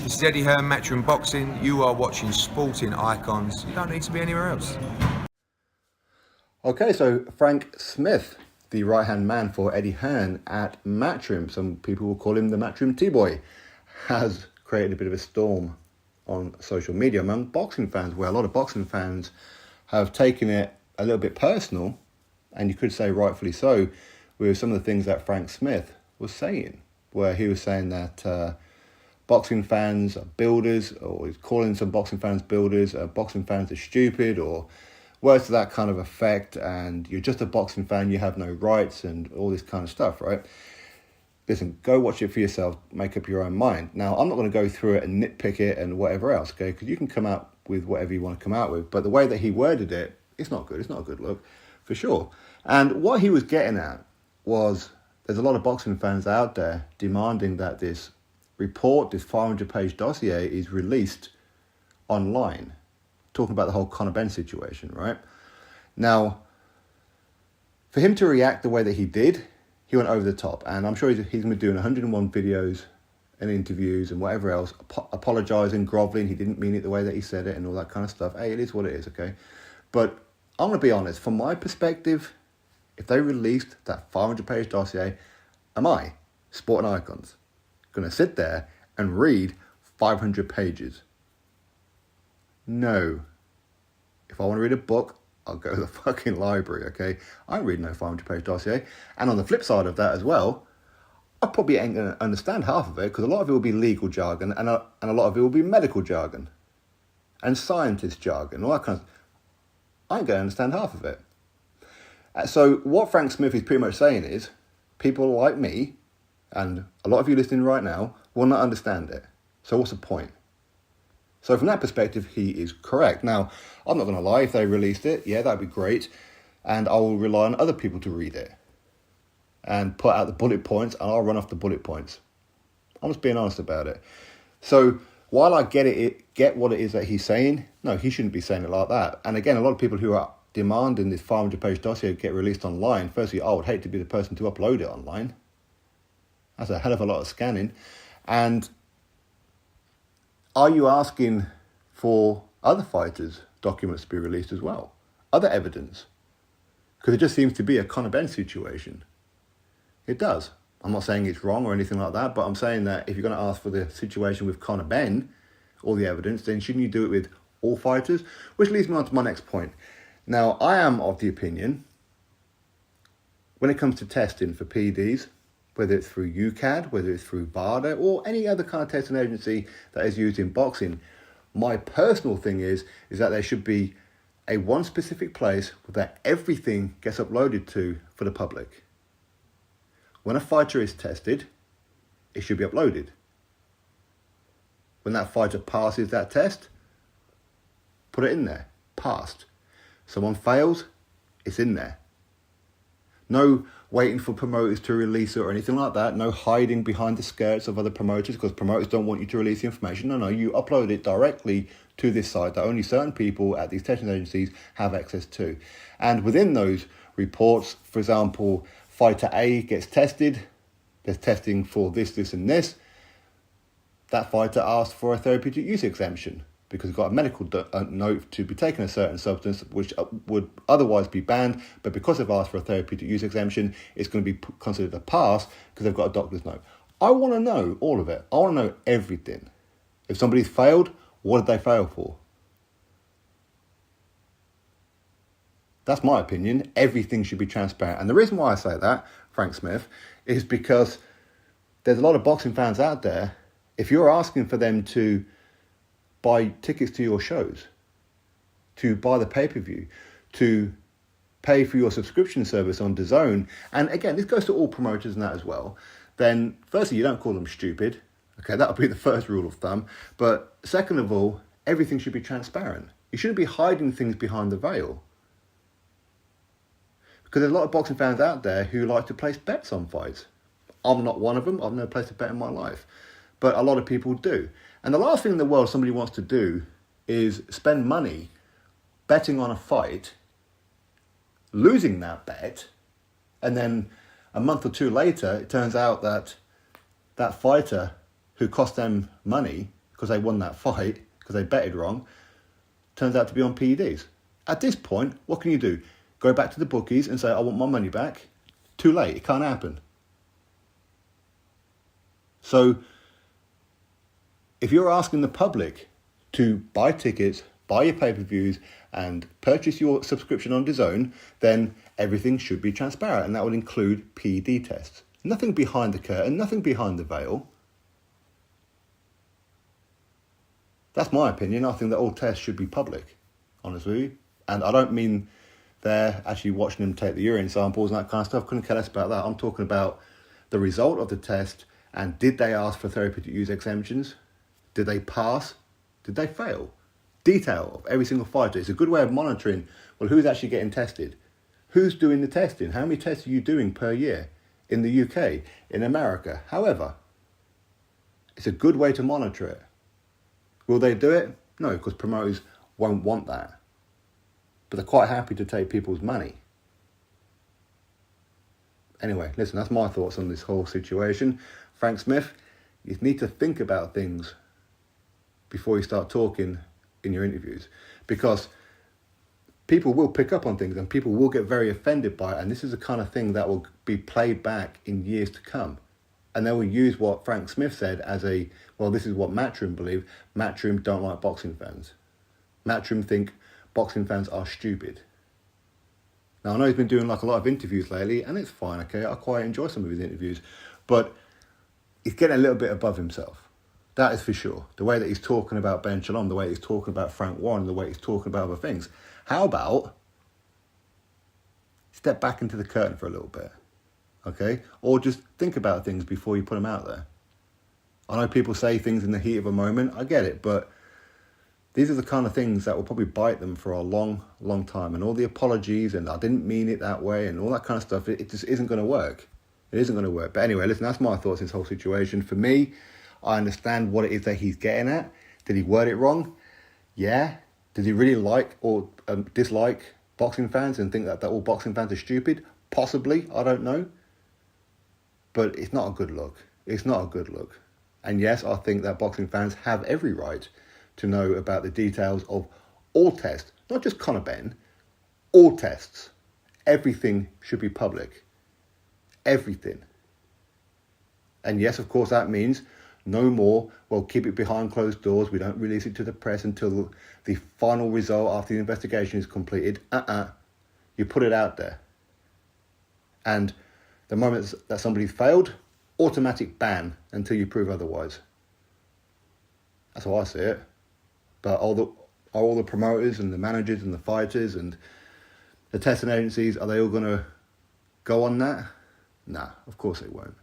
This is Eddie Hearn, Matchroom Boxing. You are watching Sporting Icons. You don't need to be anywhere else. Okay, so Frank Smith, the right-hand man for Eddie Hearn at Matchroom, some people will call him the Matchroom T-Boy, has created a bit of a storm on social media among boxing fans, where a lot of boxing fans have taken it a little bit personal, and you could say rightfully so, with some of the things that Frank Smith was saying, where he was saying that boxing fans are builders, or he's calling some boxing fans builders, boxing fans are stupid, or words to that kind of effect, and you're just a boxing fan, you have no rights, and all this kind of stuff, right? Listen, go watch it for yourself, make up your own mind. Now, I'm not going to go through it and nitpick it and whatever else, okay? Because you can come out with whatever you want to come out with, but the way that he worded it, it's not good. It's not a good look, for sure. And what he was getting at was there's a lot of boxing fans out there demanding that this report, this 500-page dossier, is released online, talking about the whole Conor Benn situation, right? Now, for him to react the way that he did, he went over the top, and I'm sure he's going to be doing 101 videos and interviews and whatever else, apologising, grovelling, he didn't mean it the way that he said it and all that kind of stuff. Hey, it is what it is, okay? But I'm going to be honest, from my perspective, if they released that 500-page dossier, am I, Sporting Icons, going to sit there and read 500 pages? No. If I want to read a book, I'll go to the fucking library, okay? I ain't reading no 500-page dossier. And on the flip side of that as well, I probably ain't going to understand half of it, because a lot of it will be legal jargon, and a lot of it will be medical jargon and scientist jargon, all that kind of. I ain't going to understand half of it. So what Frank Smith is pretty much saying is, people like me, and a lot of you listening right now, will not understand it. So what's the point? So from that perspective, he is correct. Now, I'm not going to lie, if they released it, yeah, that'd be great. And I will rely on other people to read it and put out the bullet points, and I'll run off the bullet points. I'm just being honest about it. So while I get what it is that he's saying, no, he shouldn't be saying it like that. And again, a lot of people who are demanding this 500-page dossier get released online, firstly, I would hate to be the person to upload it online. That's a hell of a lot of scanning. And are you asking for other fighters' documents to be released as well? Other evidence? Because it just seems to be a Conor Benn situation. It does. I'm not saying it's wrong or anything like that, but I'm saying that if you're going to ask for the situation with Conor Benn, all the evidence, then shouldn't you do it with all fighters? Which leads me on to my next point. Now, I am of the opinion, when it comes to testing for PEDs, whether it's through UCAD, whether it's through BARDA, or any other kind of testing agency that is used in boxing, my personal thing is that there should be a one specific place that everything gets uploaded to for the public. When a fighter is tested, it should be uploaded. When that fighter passes that test, put it in there. Passed. Someone fails, it's in there. No waiting for promoters to release it or anything like that. No hiding behind the skirts of other promoters, because promoters don't want you to release the information. No, you upload it directly to this site that only certain people at these testing agencies have access to. And within those reports, for example, fighter A gets tested, there's testing for this, this and this. That fighter asked for a therapeutic use exemption because he's got a medical note to be taking a certain substance which would otherwise be banned, but because they've asked for a therapeutic use exemption, it's going to be considered a pass because they've got a doctor's note. I want to know all of it. I want to know everything. If somebody's failed, what did they fail for? That's my opinion. Everything should be transparent. And the reason why I say that, Frank Smith, is because there's a lot of boxing fans out there. If you're asking for them to buy tickets to your shows, to buy the pay-per-view, to pay for your subscription service on DAZN, and again, this goes to all promoters and that as well, then firstly, you don't call them stupid. Okay, that'll be the first rule of thumb. But second of all, everything should be transparent. You shouldn't be hiding things behind the veil. Because there's a lot of boxing fans out there who like to place bets on fights. I'm not one of them. I've never placed a bet in my life. But a lot of people do. And the last thing in the world somebody wants to do is spend money betting on a fight, losing that bet, and then a month or two later, it turns out that that fighter who cost them money, because they won that fight, because they betted wrong, turns out to be on PEDs. At this point, what can you do? Go back to the bookies and say, I want my money back? Too late, it can't happen. So, if you're asking the public to buy tickets, buy your pay-per-views, and purchase your subscription on DAZN, then everything should be transparent, and that would include PED tests. Nothing behind the curtain, nothing behind the veil. That's my opinion. I think that all tests should be public, honestly. And I don't mean they're actually watching them take the urine samples and that kind of stuff. Couldn't care less about that. I'm talking about the result of the test, and did they ask for therapeutic use exemptions? Did they pass? Did they fail? Detail of every single fighter. It's a good way of monitoring, well, who's actually getting tested? Who's doing the testing? How many tests are you doing per year in the UK, in America? However, it's a good way to monitor it. Will they do it? No, because promoters won't want that. But they're quite happy to take people's money. Anyway, listen, that's my thoughts on this whole situation. Frank Smith, you need to think about things before you start talking in your interviews, because people will pick up on things and people will get very offended by it, and this is the kind of thing that will be played back in years to come, and they will use what Frank Smith said as a, well, this is what Matchroom believe. Matchroom don't like boxing fans. Matchroom think boxing fans are stupid. Now, I know he's been doing like a lot of interviews lately, and it's fine, okay, I quite enjoy some of his interviews, but he's getting a little bit above himself. That is for sure. The way that he's talking about Ben Shalom, the way he's talking about Frank Warren, the way he's talking about other things. How about step back into the curtain for a little bit, okay? Or just think about things before you put them out there. I know people say things in the heat of a moment. I get it, but these are the kind of things that will probably bite them for a long, long time. And all the apologies and I didn't mean it that way and all that kind of stuff, it just isn't going to work. It isn't going to work. But anyway, listen, that's my thoughts on this whole situation. For me, I understand what it is that he's getting at. Did he word it wrong? Yeah. Did he really like or dislike boxing fans and think that all boxing fans are stupid? Possibly. I don't know. But it's not a good look. It's not a good look. And yes, I think that boxing fans have every right to know about the details of all tests. Not just Conor Benn. All tests. Everything should be public. Everything. And yes, of course, that means no more, well, keep it behind closed doors. We don't release it to the press until the final result after the investigation is completed. You put it out there. And the moment that somebody's failed, automatic ban until you prove otherwise. That's how I see it. But are all the promoters and the managers and the fighters and the testing agencies, are they all going to go on that? Nah, of course they won't.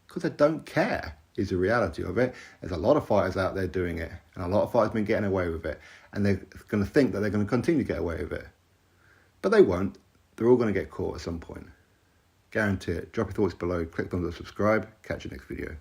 Because they don't care. Is the reality of it. There's a lot of fighters out there doing it, and a lot of fighters have been getting away with it, and they're going to think that they're going to continue to get away with it. But they won't. They're all going to get caught at some point. Guarantee it. Drop your thoughts below, click on the subscribe, catch you next video.